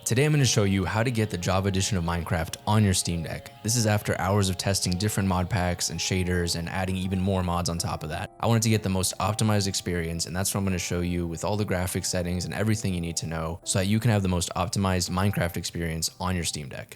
Today I'm going to show you how to get the Java edition of Minecraft on your Steam Deck. This is after hours of testing different mod packs and shaders and adding even more mods on top of that. I wanted to get the most optimized experience, and that's what I'm going to show you with all the graphics settings and everything you need to know so that you can have the most optimized Minecraft experience on your Steam Deck.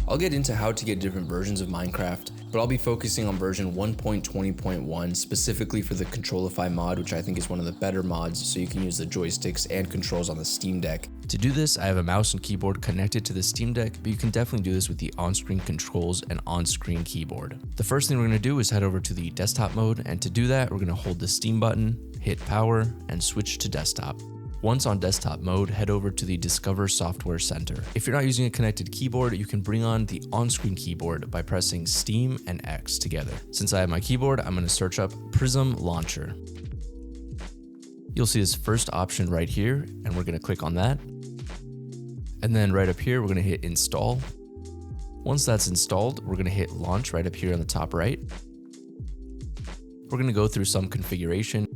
I'll get into how to get different versions of Minecraft, but I'll be focusing on version 1.20.1 specifically for the Controlify mod, which I think is one of the better mods so you can use the joysticks and controls on the Steam Deck. To do this, I have a mouse and keyboard connected to the Steam Deck, but you can definitely do this with the on-screen controls and on-screen keyboard. The first thing we're going to do is head over to the desktop mode, and to do that, we're going to hold the Steam button, hit power, and switch to desktop. Once on desktop mode, head over to the Discover Software Center. If you're not using a connected keyboard, you can bring on the on-screen keyboard by pressing Steam and X together. Since I have my keyboard, I'm going to search up Prism Launcher. You'll see this first option right here, and we're going to click on that. And then right up here, we're going to hit Install. Once that's installed, we're going to hit Launch right up here on the top right. We're going to go through some configuration.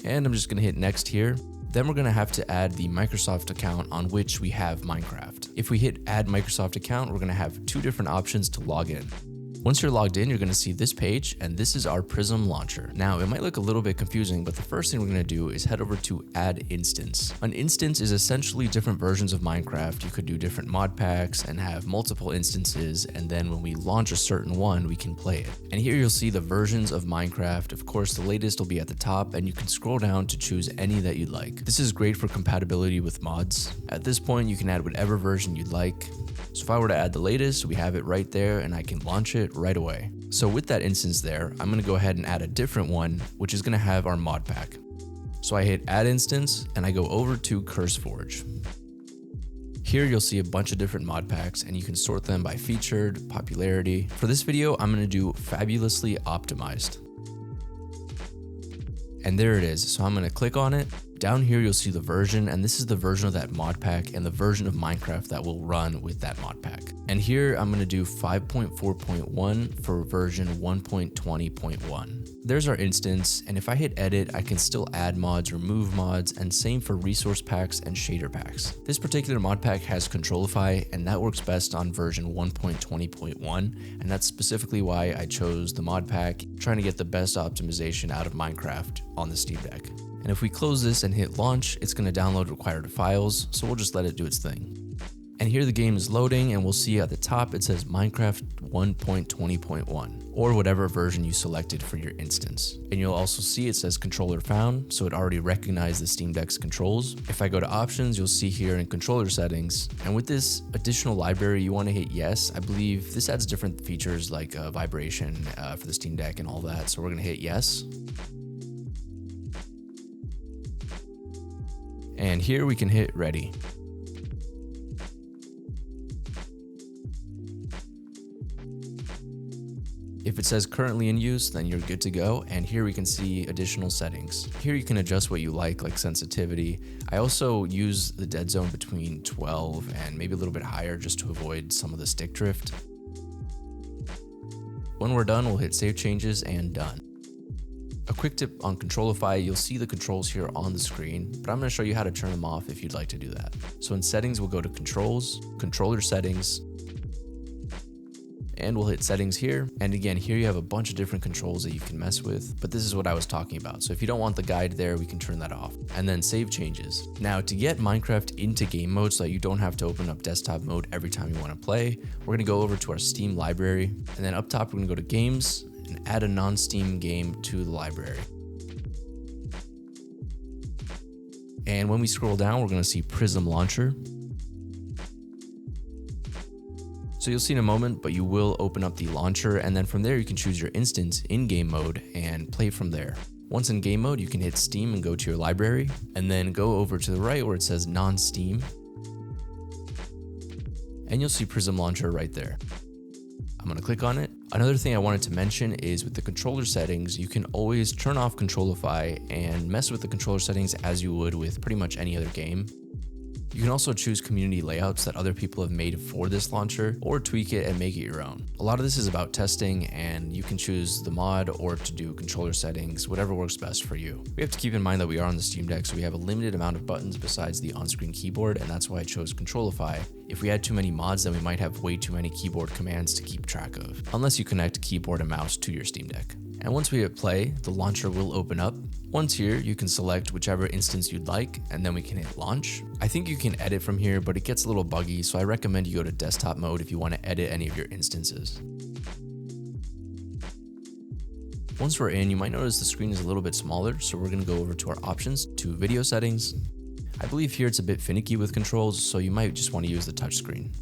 And I'm just going to hit next here. Then we're going to have to add the Microsoft account on which we have Minecraft. If we hit add Microsoft account, we're going to have two different options to log in. Once you're logged in, you're going to see this page, and this is our Prism launcher. Now, it might look a little bit confusing, but the first thing we're going to do is head over to add instance. An instance is essentially different versions of Minecraft. You could do different mod packs and have multiple instances, and then when we launch a certain one, we can play it. And here you'll see the versions of Minecraft. Of course, the latest will be at the top, and you can scroll down to choose any that you'd like. This is great for compatibility with mods. At this point, you can add whatever version you'd like. So if I were to add the latest, we have it right there, and I can launch it right away. So with that instance there, I'm going to go ahead and add a different one, which is going to have our mod pack. So I hit add instance and I go over to CurseForge. Here you'll see a bunch of different mod packs, and you can sort them by featured, popularity. For this video, I'm going to do fabulously optimized. And there it is. So I'm going to click on it. Down here, you'll see the version, and this is the version of that mod pack and the version of Minecraft that will run with that mod pack. And here I'm going to do 5.4.1 for version 1.20.1. There's our instance, and if I hit edit, I can still add mods, remove mods, and same for resource packs and shader packs. This particular mod pack has Controlify, and that works best on version 1.20.1, and that's specifically why I chose the mod pack, trying to get the best optimization out of Minecraft on the Steam Deck. And if we close this and hit launch, it's going to download required files, so we'll just let it do its thing. And here the game is loading, and we'll see at the top it says Minecraft 1.20.1, or whatever version you selected for your instance. And you'll also see it says controller found, so it already recognized the Steam Deck's controls. If I go to options, you'll see here in controller settings, and with this additional library, you want to hit yes. I believe this adds different features like vibration for the Steam Deck and all that, so we're going to hit yes. And here we can hit ready. If it says currently in use, then you're good to go. And here we can see additional settings. Here you can adjust what you like sensitivity. I also use the dead zone between 12 and maybe a little bit higher just to avoid some of the stick drift. When we're done, we'll hit save changes and done. A quick tip on Controlify, you'll see the controls here on the screen, but I'm going to show you how to turn them off if you'd like to do that. So in settings, we'll go to controls, controller settings, and we'll hit settings here. And again, here you have a bunch of different controls that you can mess with, but this is what I was talking about. So if you don't want the guide there, we can turn that off. And then save changes. Now to get Minecraft into game mode so that you don't have to open up desktop mode every time you want to play, we're going to go over to our Steam library, and then up top, we're going to go to games, and add a non-Steam game to the library. And when we scroll down, we're going to see Prism Launcher. So you'll see in a moment, but you will open up the launcher, and then from there you can choose your instance in game mode and play from there. Once in game mode, you can hit Steam and go to your library, and then go over to the right where it says non-Steam, and you'll see Prism Launcher right there. I'm going to click on it. Another thing I wanted to mention is with the controller settings, you can always turn off Controlify and mess with the controller settings as you would with pretty much any other game. You can also choose community layouts that other people have made for this launcher, or tweak it and make it your own. A lot of this is about testing, and you can choose the mod or to do controller settings, whatever works best for you. We have to keep in mind that we are on the Steam Deck, so we have a limited amount of buttons besides the on-screen keyboard, and that's why I chose Controlify. If we had too many mods, then we might have way too many keyboard commands to keep track of, unless you connect keyboard and mouse to your Steam Deck. And once we hit play, the launcher will open up. Once here, you can select whichever instance you'd like, and then we can hit launch. I think you can edit from here, but it gets a little buggy, so I recommend you go to desktop mode if you want to edit any of your instances. Once we're in, you might notice the screen is a little bit smaller, so we're going to go over to our options, to video settings. I believe here it's a bit finicky with controls, so you might just want to use the touchscreen.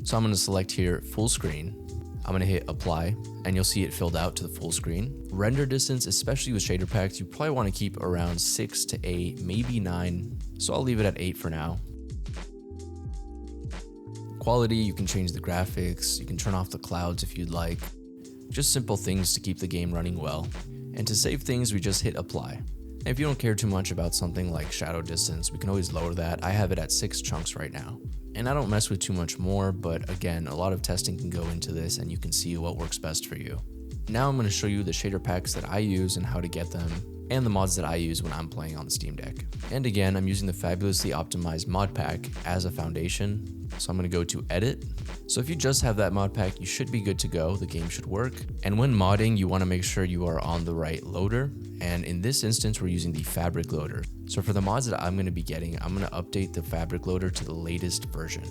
So I'm going to select here full screen. I'm going to hit apply, and you'll see it filled out to the full screen. Render distance, especially with shader packs, you probably want to keep around 6 to 8, maybe 9. So I'll leave it at 8 for now. Quality, you can change the graphics, you can turn off the clouds if you'd like. Just simple things to keep the game running well. And to save things, we just hit apply. And if you don't care too much about something like shadow distance, we can always lower that. I have it at 6 chunks right now. And I don't mess with too much more, but again, a lot of testing can go into this and you can see what works best for you. Now I'm going to show you the shader packs that I use and how to get them, and the mods that I use when I'm playing on the Steam Deck. And again, I'm using the fabulously optimized mod pack as a foundation. So I'm going to go to edit. So if you just have that mod pack, you should be good to go. The game should work. And when modding, you want to make sure you are on the right loader. And in this instance, we're using the fabric loader. So for the mods that I'm going to be getting, I'm going to update the fabric loader to the latest version.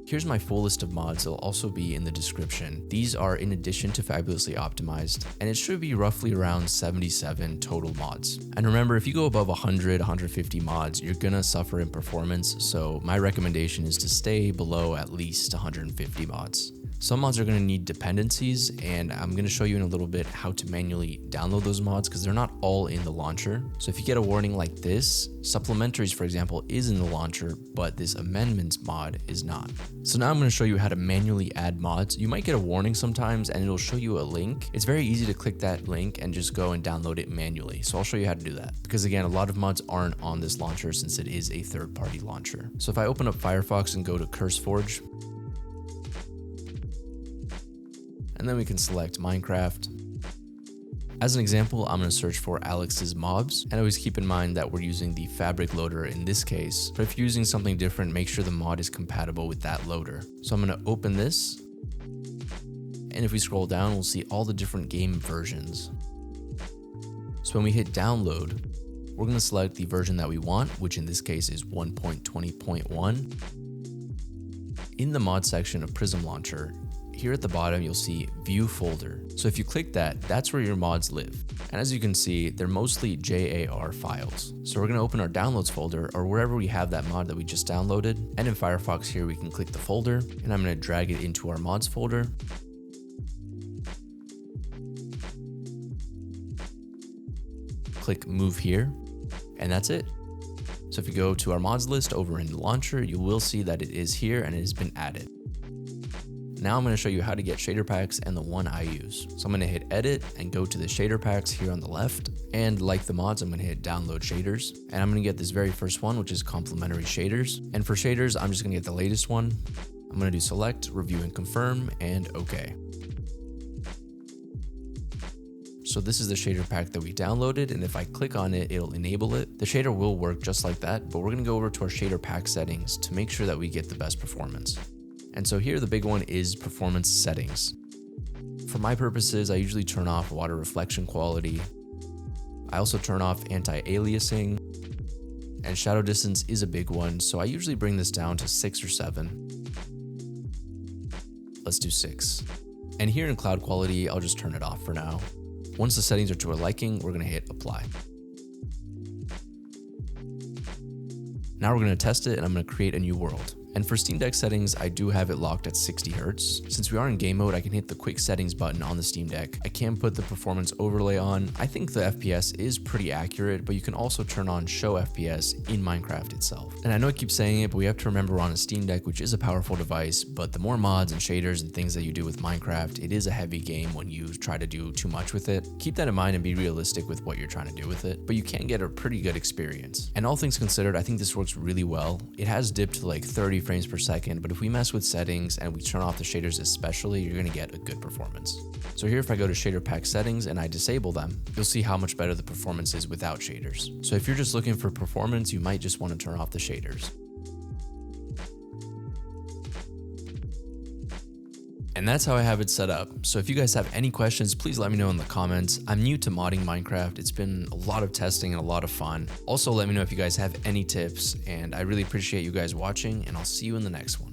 Here's my full list of mods. They'll also be in the description. These are in addition to fabulously optimized, and it should be roughly around 77 total mods. And remember, if you go above 100, 150 mods, you're gonna suffer in performance. So my recommendation is to stay below at least 150 mods. Some mods are going to need dependencies, and I'm going to show you in a little bit how to manually download those mods because they're not all in the launcher. So if you get a warning like this, Supplementaries, for example, is in the launcher, but this amendments mod is not. So now I'm going to show you how to manually add mods. You might get a warning sometimes and it'll show you a link. It's very easy to click that link and just go and download it manually. So I'll show you how to do that because again, a lot of mods aren't on this launcher since it is a third-party launcher. So if I open up Firefox and go to CurseForge, and then we can select Minecraft. As an example, I'm going to search for Alex's mobs, and always keep in mind that we're using the fabric loader in this case, but if you're using something different, make sure the mod is compatible with that loader. So I'm going to open this, and if we scroll down, we'll see all the different game versions. So when we hit download, we're going to select the version that we want, which in this case is 1.20.1. In the mod section of Prism Launcher, here at the bottom, you'll see View Folder. So if you click that, that's where your mods live. And as you can see, they're mostly JAR files. So we're going to open our Downloads folder or wherever we have that mod that we just downloaded. And in Firefox here, we can click the folder, and I'm going to drag it into our mods folder. Click Move here, and that's it. So if you go to our mods list over in the launcher, you will see that it is here and it has been added. Now I'm going to show you how to get shader packs and the one I use. So I'm going to hit edit and go to the shader packs here on the left. And like the mods, I'm going to hit download shaders. And I'm going to get this very first one, which is complementary shaders. And for shaders, I'm just going to get the latest one. I'm going to do select, review and confirm, and okay. So this is the shader pack that we downloaded, and if I click on it, it'll enable it. The shader will work just like that, but we're going to go over to our shader pack settings to make sure that we get the best performance. And so here the big one is performance settings. For my purposes, I usually turn off water reflection quality. I also turn off anti-aliasing, and shadow distance is a big one, so I usually bring this down to 6 or 7. Let's do 6. And here in cloud quality, I'll just turn it off for now. Once the settings are to our liking, we're going to hit apply. Now we're going to test it, and I'm going to create a new world. And for Steam Deck settings, I do have it locked at 60 Hertz. Since we are in game mode, I can hit the quick settings button on the Steam Deck. I can put the performance overlay on. I think the FPS is pretty accurate, but you can also turn on show FPS in Minecraft itself. And I know I keep saying it, but we have to remember we're on a Steam Deck, which is a powerful device, but the more mods and shaders and things that you do with Minecraft, it is a heavy game when you try to do too much with it. Keep that in mind and be realistic with what you're trying to do with it, but you can get a pretty good experience. And all things considered, I think this works really well. It has dipped to like 30 frames per second, but if we mess with settings and we turn off the shaders especially, you're gonna get a good performance. So here, if I go to shader pack settings and I disable them, you'll see how much better the performance is without shaders. So if you're just looking for performance, you might just want to turn off the shaders. And that's how I have it set up. So if you guys have any questions, please let me know in the comments. I'm new to modding Minecraft. It's been a lot of testing and a lot of fun. Also, let me know if you guys have any tips, and I really appreciate you guys watching, and I'll see you in the next one.